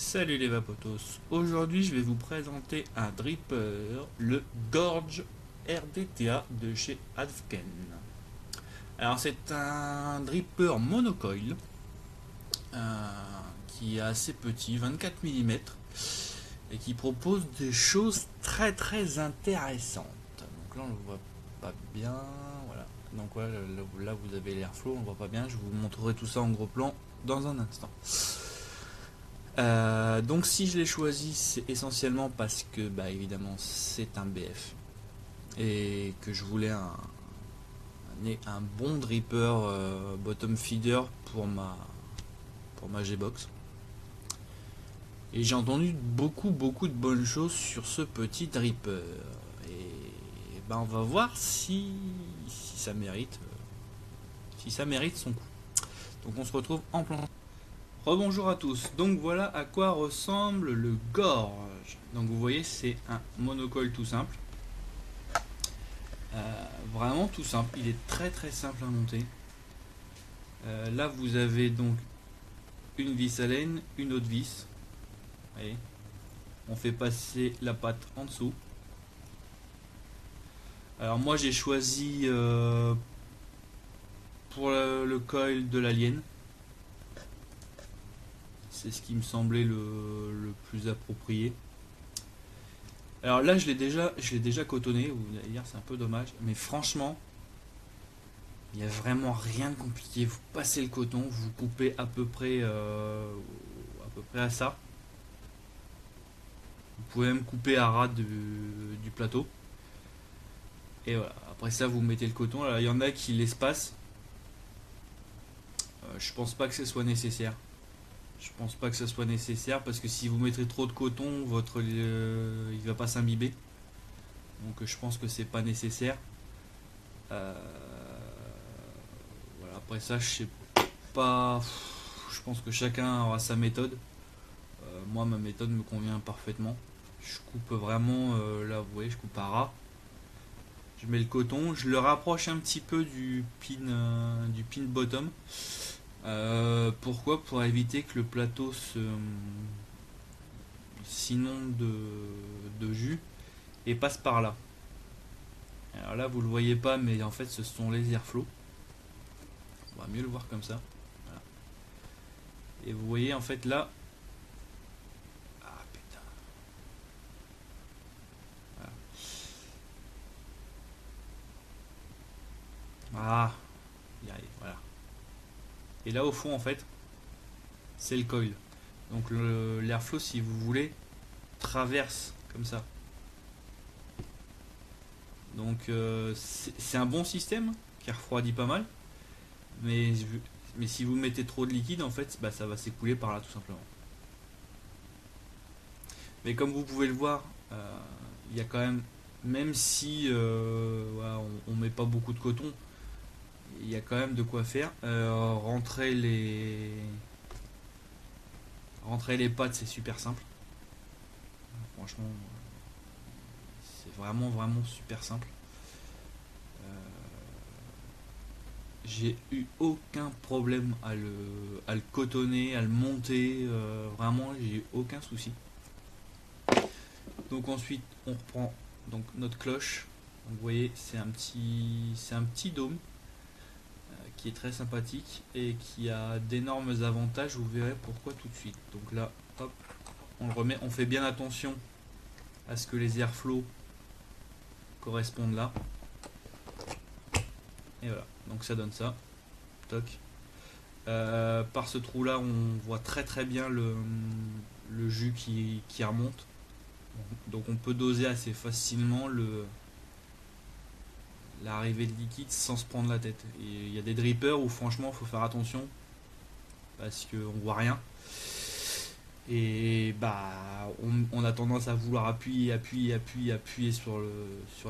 Salut les vapotos, aujourd'hui je vais vous présenter un dripper, le Gorge RDTA de chez Advken. Alors c'est un dripper monocoil qui est assez petit, 24 mm, et qui propose des choses très intéressantes. Donc là on le voit pas bien, voilà. Donc voilà, là vous avez l'airflow, on le voit pas bien, je vous montrerai tout ça en gros plan dans un instant. Donc si je l'ai choisi, c'est essentiellement parce que bah évidemment c'est un BF et que je voulais un bon dripper bottom feeder pour ma G-Box. Et j'ai entendu beaucoup de bonnes choses sur ce petit dripper. Et bah on va voir si ça mérite son coup. Donc on se retrouve en plan. Rebonjour à tous, donc voilà à quoi ressemble le Gorge. Donc vous voyez c'est un monocoil tout simple. Vraiment tout simple, il est très simple à monter. Là vous avez donc une vis à laine, une autre vis. Vous voyez, on fait passer la patte en dessous. Alors moi j'ai choisi pour le coil de l'alien. C'est ce qui me semblait le plus approprié. Alors là, je l'ai déjà cotonné. Vous allez dire, c'est un peu dommage, mais franchement, il n'y a vraiment rien de compliqué. Vous passez le coton, vous coupez à peu près à ça. Vous pouvez même couper à ras du plateau. Et voilà. Après ça, vous mettez le coton. Alors, il y en a qui l'espacent. Je pense pas que ce soit nécessaire. Je pense pas que ce soit nécessaire parce que si vous mettez trop de coton, il va pas s'imbiber. Donc je pense que c'est pas nécessaire. Euh, voilà, après ça, je sais pas. Je pense que chacun aura sa méthode. Moi, ma méthode me convient parfaitement. Je coupe vraiment là, vous voyez, je coupe à ras. Je mets le coton, je le rapproche un petit peu du pin bottom. Pourquoi? Pour éviter que le plateau s'inonde de jus et passe par là. Alors là, vous le voyez pas, mais en fait, ce sont les airflows. On va mieux le voir comme ça. Voilà. Et vous voyez, en fait, là. Ah putain. Voilà. Ah, il arrive, voilà. Et là, au fond, en fait, c'est le coil. Donc l'airflow, si vous voulez, traverse comme ça. Donc c'est un bon système qui refroidit pas mal. Mais, mais si vous mettez trop de liquide, en fait, bah, ça va s'écouler par là tout simplement. Mais comme vous pouvez le voir, il y a quand même si voilà, on met pas beaucoup de coton, il y a quand même de quoi faire. Rentrer les pattes, c'est super simple. Franchement, c'est vraiment super simple. J'ai eu aucun problème à le cotonner, à le monter. Vraiment, j'ai eu aucun souci. Donc ensuite, on reprend donc notre cloche. Donc, vous voyez, c'est un petit dôme qui est très sympathique et qui a d'énormes avantages. Vous verrez pourquoi tout de suite. Donc là, hop, on le remet. On fait bien attention à ce que les airflows correspondent là. Et voilà. Donc ça donne ça. Toc. Par ce trou là, on voit très bien le jus qui remonte. Donc on peut doser assez facilement l'arrivée de liquide sans se prendre la tête. Il y a des drippers où franchement il faut faire attention parce qu'on voit rien. Et bah on a tendance à vouloir appuyer sur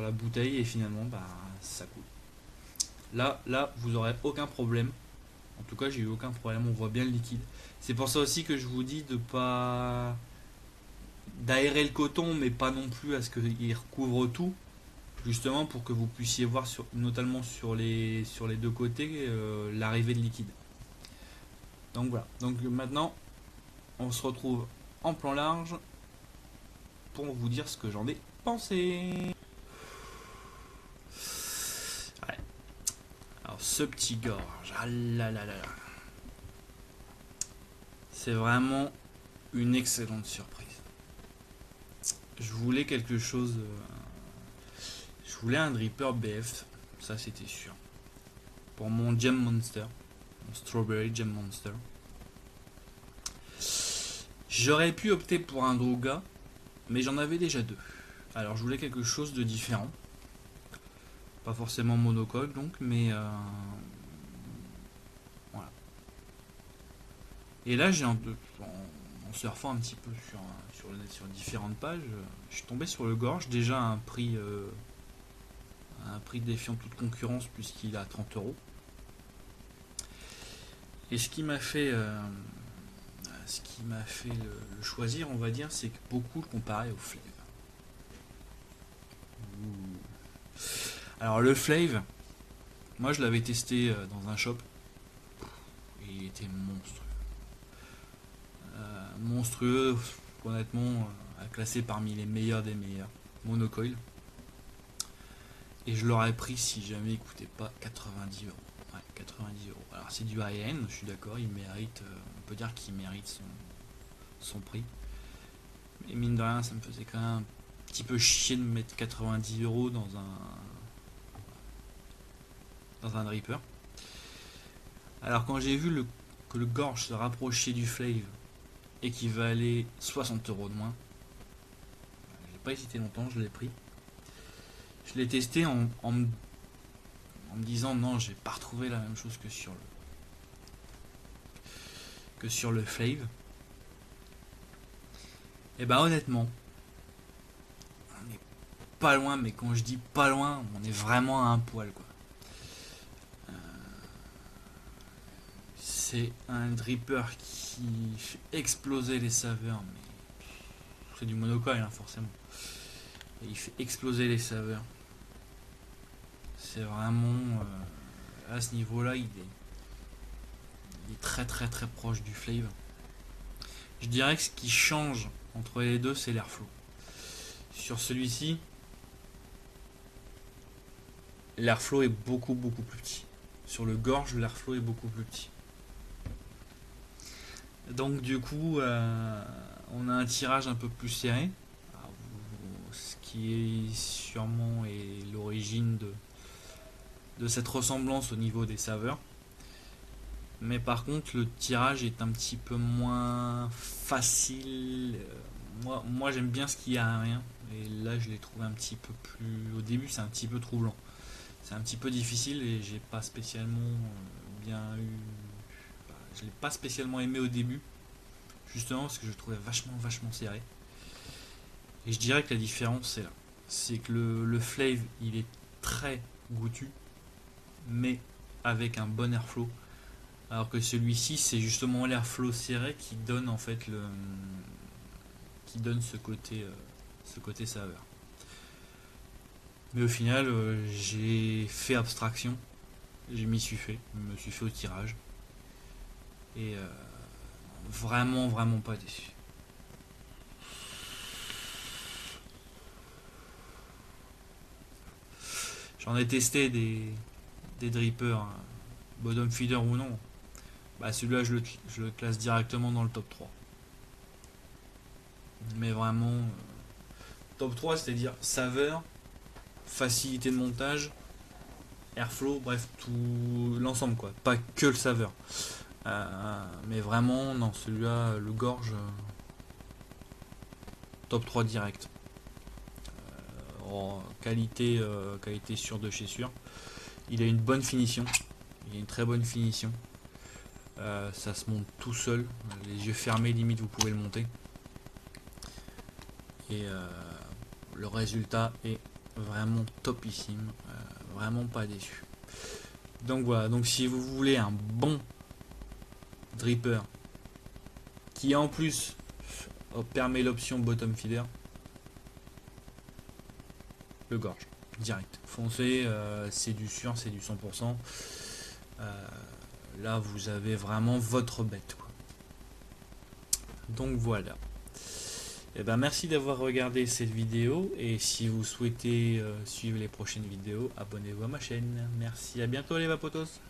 la bouteille et finalement bah ça coule. Là vous aurez aucun problème. En tout cas j'ai eu aucun problème, on voit bien le liquide. C'est pour ça aussi que je vous dis de pas d'aérer le coton mais pas non plus à ce qu'il recouvre tout. Justement pour que vous puissiez voir notamment sur les deux côtés l'arrivée de liquide. Donc voilà. Donc maintenant on se retrouve en plan large pour vous dire ce que j'en ai pensé. Ouais. Alors ce petit gorge, ah là là là là. C'est vraiment une excellente surprise. Je voulais quelque chose. Je voulais un dripper BF, ça c'était sûr. Pour mon Gem Monster, mon Strawberry Gem Monster. J'aurais pu opter pour un Druga, mais j'en avais déjà deux. Alors je voulais quelque chose de différent. Pas forcément monocole donc, mais voilà. Et là j'ai en surfant un petit peu sur le net, sur différentes pages, je suis tombé sur le gorge, déjà à un prix défiant toute concurrence puisqu'il est à 30 €. Et ce qui m'a fait le choisir, on va dire, c'est que beaucoup le comparaient au Flave. Alors le Flave, moi je l'avais testé dans un shop, et il était monstrueux. Monstrueux, honnêtement, classé parmi les meilleurs des meilleurs. Monocoil. Et je l'aurais pris si jamais il coûtait pas 90 €. Ouais, 90 €. Alors c'est du high-end, je suis d'accord, il mérite, on peut dire qu'il mérite son prix. Mais mine de rien, ça me faisait quand même un petit peu chier de mettre 90 € dans un dripper. Alors quand j'ai vu que le gorge se rapprochait du Flave et qu'il valait 60 € de moins, j'ai pas hésité longtemps, je l'ai pris. Je l'ai testé en me disant non, j'ai pas retrouvé la même chose que sur le Flave. Et bah honnêtement, on est pas loin, mais quand je dis pas loin, on est vraiment à un poil quoi. C'est un dripper qui fait exploser les saveurs, mais c'est du monocoil hein, forcément. Et il fait exploser les saveurs. C'est vraiment à ce niveau-là, il est très très très proche du Flave. Je dirais que ce qui change entre les deux, c'est l'airflow. Sur celui-ci, l'airflow est beaucoup beaucoup plus petit. Sur le gorge, l'airflow est beaucoup plus petit. Donc du coup, on a un tirage un peu plus serré, ce qui est sûrement est l'origine de cette ressemblance au niveau des saveurs. Mais par contre, le tirage est un petit peu moins facile. Moi j'aime bien ce qu'il y a à rien. Et là, je l'ai trouvé un petit peu plus. Au début, c'est un petit peu troublant. C'est un petit peu difficile et j'ai pas spécialement bien eu. Je l'ai pas spécialement aimé au début. Justement parce que je le trouvais vachement serré. Et je dirais que la différence, c'est là. C'est que le Flave, il est très goûtu, mais avec un bon airflow. Alors que celui-ci, c'est justement l'airflow serré qui donne en fait qui donne ce côté saveur. Mais au final, j'ai fait abstraction, je me suis fait au tirage et vraiment pas déçu. J'en ai testé des drippers, hein, bottom feeder ou non. Bah celui-là, je le classe directement dans le top 3. Mais vraiment, top 3, c'est-à-dire saveur, facilité de montage, airflow, bref, tout l'ensemble quoi. Pas que le saveur. Mais vraiment, non, celui-là, le gorge, top 3 direct. Qualité sûre de chez sûr. Il a une bonne finition. Il a une très bonne finition. Ça se monte tout seul. Les yeux fermés, limite, vous pouvez le monter. Et le résultat est vraiment topissime. Vraiment pas déçu. Donc voilà. Donc si vous voulez un bon dripper qui en plus permet l'option bottom feeder, le gorge direct foncé, c'est du sûr, c'est du 100%. Là vous avez vraiment votre bête quoi. Donc voilà, Eh ben, merci d'avoir regardé cette vidéo et si vous souhaitez suivre les prochaines vidéos, abonnez-vous à ma chaîne. Merci, à bientôt les vapotos.